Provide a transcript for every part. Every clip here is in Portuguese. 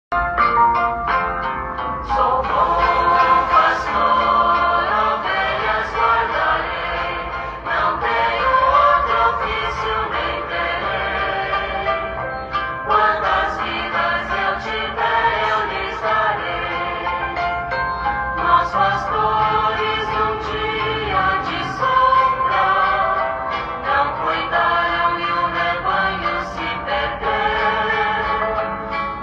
Sou bom pastor, ovelhas guardarei, não tenho outro ofício nem terei. Quantas vidas eu tiver, eu lhes darei. Nós pastores num dia de sombra, não cuidaram e o rebanho se perdeu.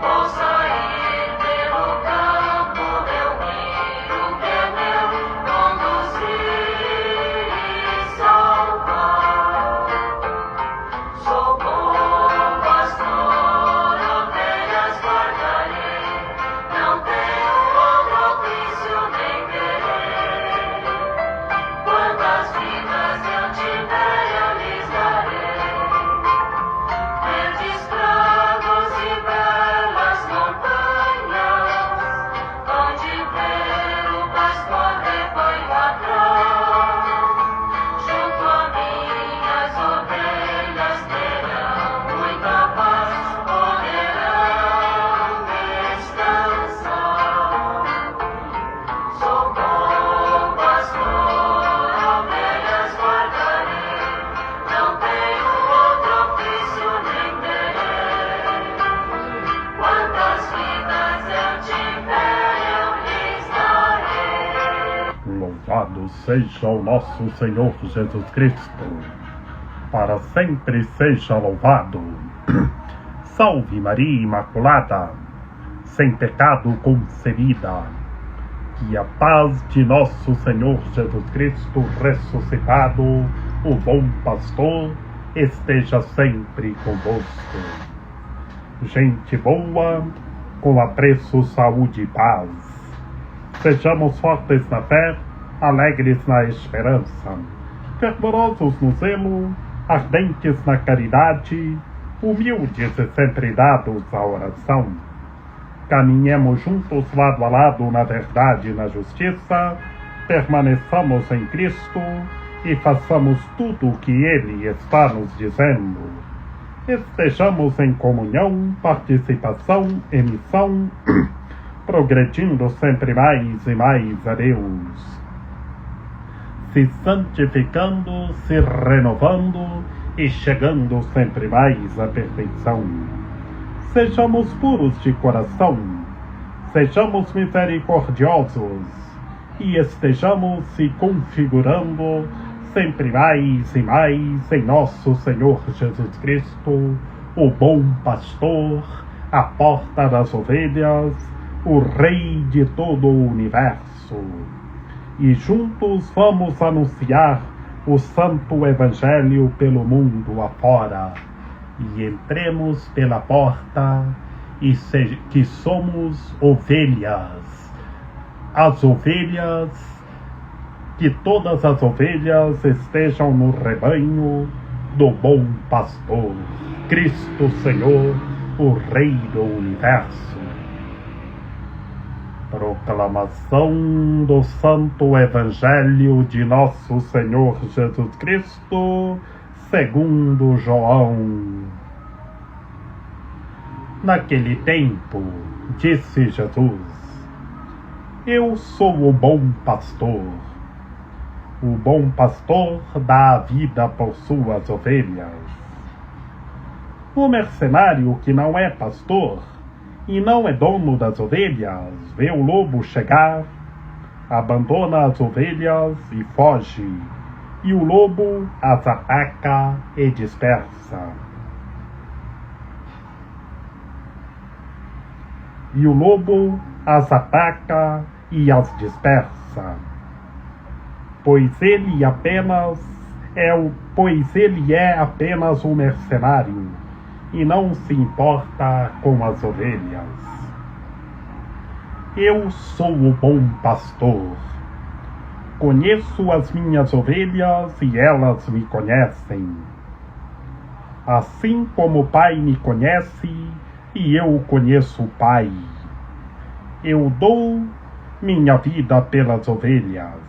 Vou sair pelo campo, reunir o que é meu, conduzir e salvar. Sou bom pastor, ovelhas guardarei, não tenho outro ofício nem terei. Quantas vidas eu tiver, eu lhes darei. Verdes prados e belas montanhas, onde ver o pastor rebanho atrás. Junto a minhas ovelhas terão muita paz, poderão descansar. Sou bom pastor, ovelhas guardarei, não tenho outro ofício nem terei. Quantas vidas eu tiver, eu lhes darei. Louvado seja o nosso Senhor Jesus Cristo, para sempre seja louvado. Salve Maria Imaculada, sem pecado concebida. Que a paz de nosso Senhor Jesus Cristo ressuscitado, o bom pastor, esteja sempre convosco. Gente boa, com apreço, saúde e paz. Sejamos fortes na fé, alegres na esperança, fervorosos no zelo, ardentes na caridade, humildes e sempre dados à oração. Caminhemos juntos lado a lado na verdade e na justiça, permaneçamos em Cristo e façamos tudo o que Ele está nos dizendo. Estejamos em comunhão, participação e missão, progredindo sempre mais e mais a Deus, se santificando, se renovando e chegando sempre mais à perfeição. Sejamos puros de coração, sejamos misericordiosos e estejamos se configurando sempre mais e mais em nosso Senhor Jesus Cristo, o bom pastor, a porta das ovelhas, o Rei de todo o universo. E juntos vamos anunciar o Santo Evangelho pelo mundo afora. E entremos pela porta e que somos ovelhas. As ovelhas, que todas as ovelhas estejam no rebanho do bom pastor, Cristo Senhor, o Rei do universo. Proclamação do Santo Evangelho de nosso Senhor Jesus Cristo, segundo João. Naquele tempo, disse Jesus: Eu sou o bom pastor. O bom pastor dá a vida por suas ovelhas. O mercenário que não é pastor e não é dono das ovelhas, vê o lobo chegar, abandona as ovelhas e foge, e o lobo as ataca e dispersa. E o lobo as ataca e as dispersa, pois ele é apenas um mercenário e não se importa com as ovelhas. Eu sou o bom pastor. Conheço as minhas ovelhas e elas me conhecem. Assim como o Pai me conhece e eu conheço o Pai. Eu dou minha vida pelas ovelhas.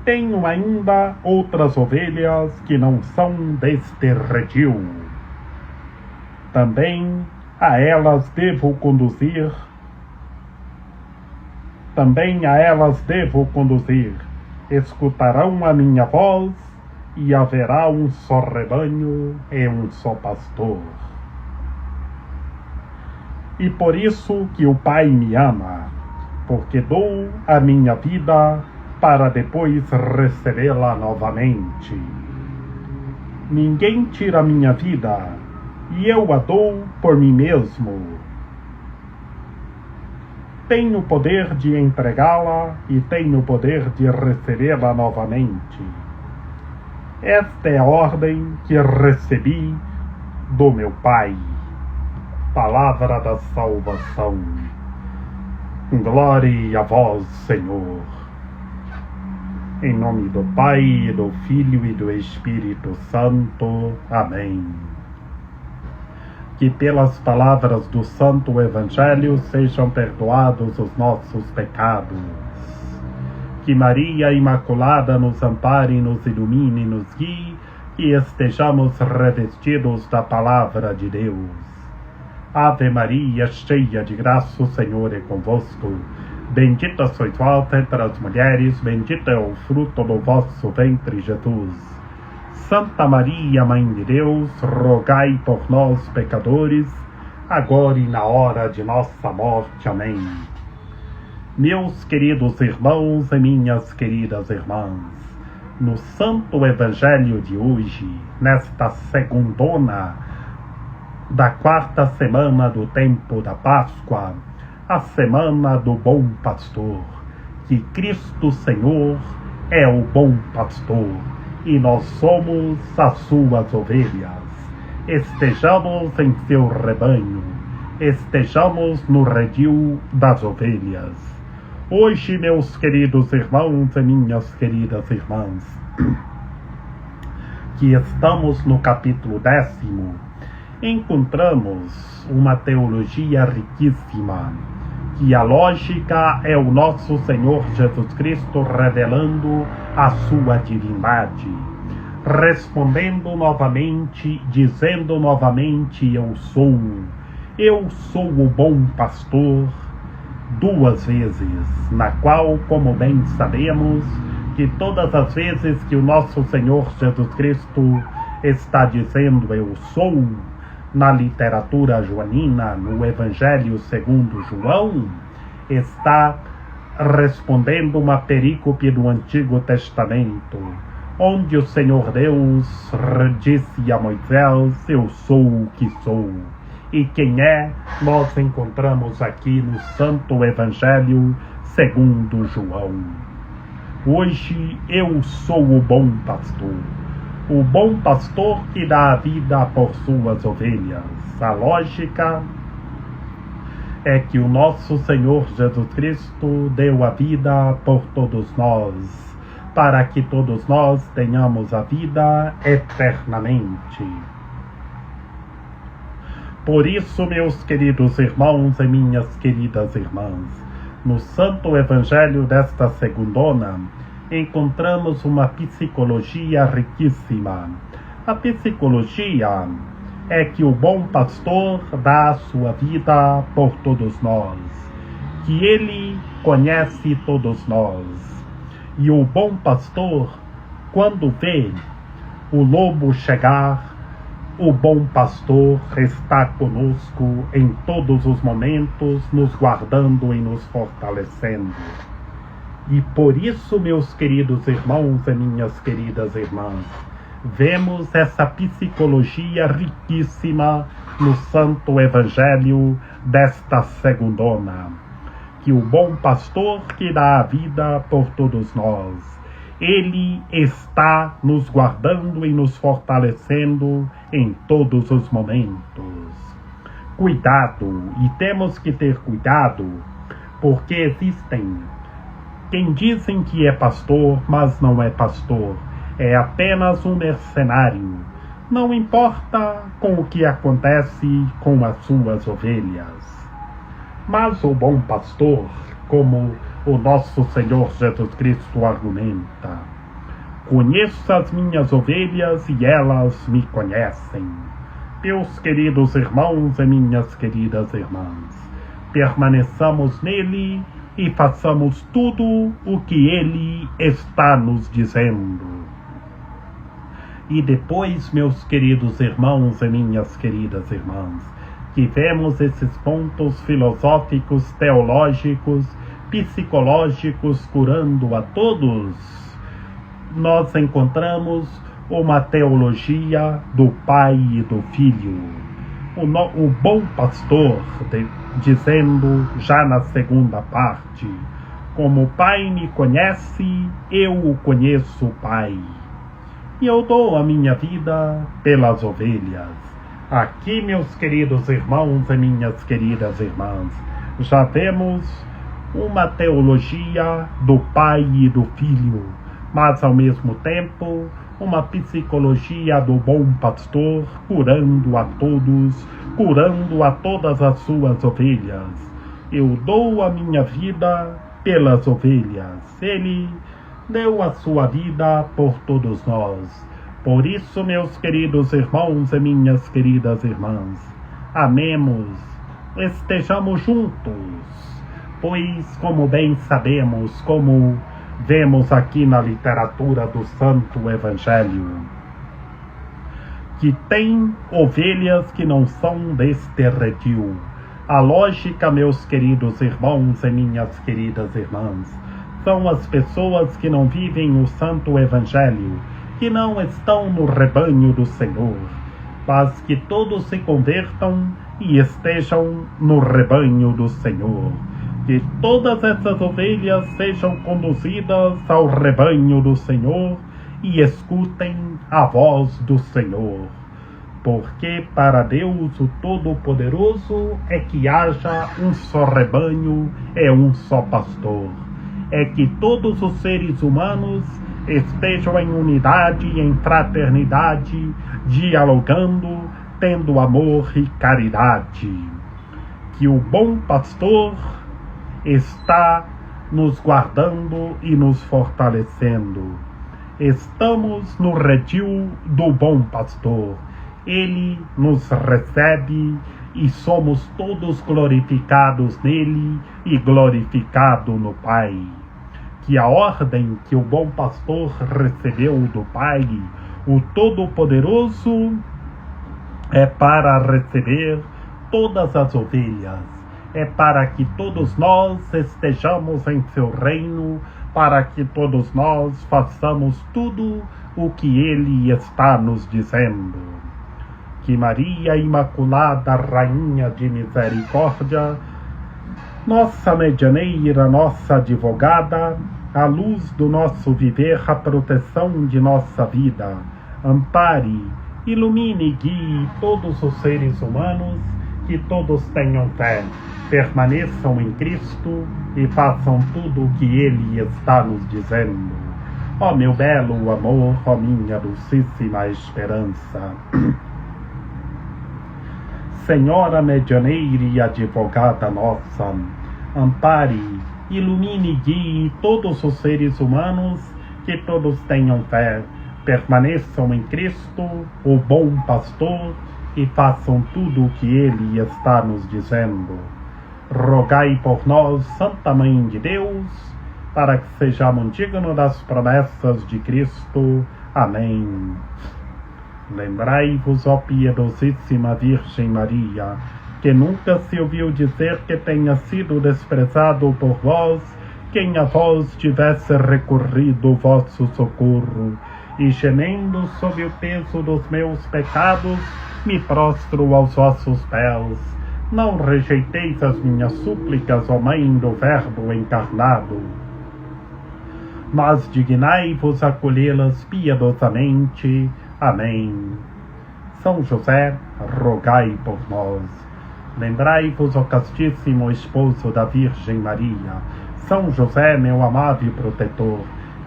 Tenho ainda outras ovelhas que não são deste redil. Também a elas devo conduzir, também a elas devo conduzir. Escutarão a minha voz, e haverá um só rebanho e um só pastor. E por isso que o Pai me ama, porque dou a minha vida para depois recebê-la novamente. Ninguém tira a minha vida, e eu a dou por mim mesmo. Tenho o poder de entregá-la e tenho o poder de recebê-la novamente. Esta é a ordem que recebi do meu Pai. Palavra da salvação. Glória a vós, Senhor. Em nome do Pai, do Filho e do Espírito Santo. Amém. Que pelas palavras do Santo Evangelho sejam perdoados os nossos pecados. Que Maria Imaculada nos ampare, nos ilumine e nos guie, que estejamos revestidos da Palavra de Deus. Ave Maria, cheia de graça, o Senhor é convosco. Bendita sois vós entre as mulheres, bendito é o fruto do vosso ventre, Jesus. Santa Maria, Mãe de Deus, rogai por nós, pecadores, agora e na hora de nossa morte. Amém. Meus queridos irmãos e minhas queridas irmãs, no Santo Evangelho de hoje, nesta segundona da quarta semana do tempo da Páscoa, a semana do Bom Pastor, que Cristo Senhor é o Bom Pastor e nós somos as suas ovelhas. Estejamos em seu rebanho, estejamos no redil das ovelhas. Hoje, meus queridos irmãos e minhas queridas irmãs, que estamos no capítulo 10º, encontramos uma teologia riquíssima, que a lógica é o nosso Senhor Jesus Cristo revelando a sua divindade, respondendo novamente, dizendo novamente, eu sou o bom pastor, duas vezes, na qual, como bem sabemos, que todas as vezes que o nosso Senhor Jesus Cristo está dizendo eu sou, na literatura joanina, no Evangelho segundo João, está respondendo uma perícope do Antigo Testamento, onde o Senhor Deus disse a Moisés, eu sou o que sou. E quem é, nós encontramos aqui no Santo Evangelho segundo João. Hoje eu sou o bom pastor. O bom pastor que dá a vida por suas ovelhas. A lógica é que o nosso Senhor Jesus Cristo deu a vida por todos nós, para que todos nós tenhamos a vida eternamente. Por isso, meus queridos irmãos e minhas queridas irmãs, no Santo Evangelho desta segundona, encontramos uma psicologia riquíssima. A psicologia é que o bom pastor dá a sua vida por todos nós, que ele conhece todos nós. E o bom pastor, quando vê o lobo chegar, o bom pastor está conosco em todos os momentos, nos guardando e nos fortalecendo. E por isso, meus queridos irmãos e minhas queridas irmãs, vemos essa psicologia riquíssima no Santo Evangelho desta segundona, que o bom pastor que dá a vida por todos nós, ele está nos guardando e nos fortalecendo em todos os momentos. Cuidado, e temos que ter cuidado, porque existem quem dizem que é pastor, mas não é pastor, é apenas um mercenário. Não importa com o que acontece com as suas ovelhas. Mas o bom pastor, como o nosso Senhor Jesus Cristo argumenta, conheço as minhas ovelhas e elas me conhecem. Meus queridos irmãos e minhas queridas irmãs, permaneçamos nele e façamos tudo o que ele está nos dizendo. E depois, meus queridos irmãos e minhas queridas irmãs, que vemos esses pontos filosóficos, teológicos, psicológicos curando a todos, nós encontramos uma teologia do Pai e do Filho. O bom pastor dizendo já na segunda parte: como o Pai me conhece, eu o conheço, o Pai, e eu dou a minha vida pelas ovelhas. Aqui, meus queridos irmãos e minhas queridas irmãs, já vemos uma teologia do Pai e do Filho, mas ao mesmo tempo uma psicologia do bom pastor, curando a todos, curando a todas as suas ovelhas. Eu dou a minha vida pelas ovelhas. Ele deu a sua vida por todos nós. Por isso, meus queridos irmãos e minhas queridas irmãs, amemos, estejamos juntos, pois, como bem sabemos, como vemos aqui na literatura do Santo Evangelho, que tem ovelhas que não são deste redil. A lógica, meus queridos irmãos e minhas queridas irmãs, são as pessoas que não vivem o Santo Evangelho, que não estão no rebanho do Senhor, mas que todos se convertam e estejam no rebanho do Senhor. Que todas essas ovelhas sejam conduzidas ao rebanho do Senhor e escutem a voz do Senhor. Porque para Deus, o Todo-Poderoso, é que haja um só rebanho, é um só pastor. É que todos os seres humanos estejam em unidade e em fraternidade, dialogando, tendo amor e caridade. Que o bom pastor está nos guardando e nos fortalecendo. Estamos no redil do bom pastor. Ele nos recebe e somos todos glorificados nele e glorificado no Pai. Que a ordem que o bom pastor recebeu do Pai, o Todo-Poderoso, é para receber todas as ovelhas. É para que todos nós estejamos em seu reino, para que todos nós façamos tudo o que ele está nos dizendo. Que Maria Imaculada, Rainha de Misericórdia, nossa medianeira, nossa advogada, a luz do nosso viver, a proteção de nossa vida, ampare, ilumine e guie todos os seres humanos, que todos tenham fé, permaneçam em Cristo e façam tudo o que Ele está nos dizendo. Ó meu belo amor, ó minha dulcíssima esperança. Senhora medianeira e advogada nossa, ampare, ilumine e guie todos os seres humanos, que todos tenham fé, permaneçam em Cristo, o bom pastor, e façam tudo o que Ele está nos dizendo. Rogai por nós, Santa Mãe de Deus, para que sejamos dignos das promessas de Cristo. Amém. Lembrai-vos, ó piedosíssima Virgem Maria, que nunca se ouviu dizer que tenha sido desprezado por vós quem a vós tivesse recorrido o vosso socorro, e gemendo sob o peso dos meus pecados, me prostro aos vossos pés. Não rejeiteis as minhas súplicas, ó Mãe do Verbo encarnado, mas dignai-vos acolhê-las piedosamente. Amém. São José, rogai por nós. Lembrai-vos, ó castíssimo esposo da Virgem Maria, São José, meu amável protetor,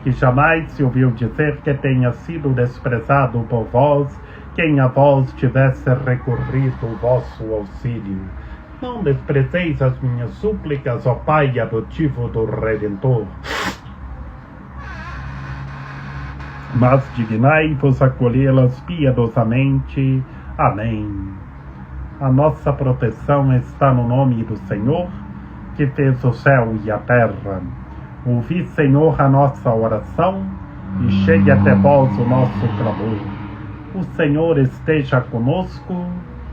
que jamais se ouviu dizer que tenha sido desprezado por vós quem a vós tivesse recorrido o vosso auxílio. Não desprezeis as minhas súplicas, ó Pai adotivo do Redentor, mas dignai-vos acolhê-las piedosamente. Amém. A nossa proteção está no nome do Senhor, que fez o céu e a terra. Ouvi, Senhor, a nossa oração, e chegue até vós o nosso clamor. O Senhor esteja conosco,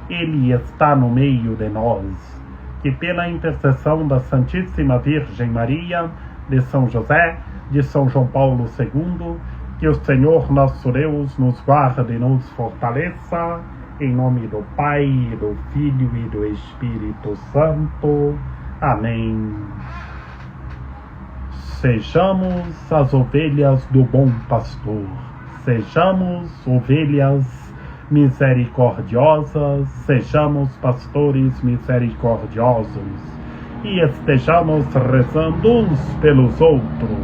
Ele está no meio de nós. Que pela intercessão da Santíssima Virgem Maria, de São José, de São João Paulo II, que o Senhor nosso Deus nos guarde e nos fortaleça, em nome do Pai, do Filho e do Espírito Santo. Amém. Sejamos as ovelhas do bom pastor. Sejamos ovelhas misericordiosas, sejamos pastores misericordiosos e estejamos rezando uns pelos outros.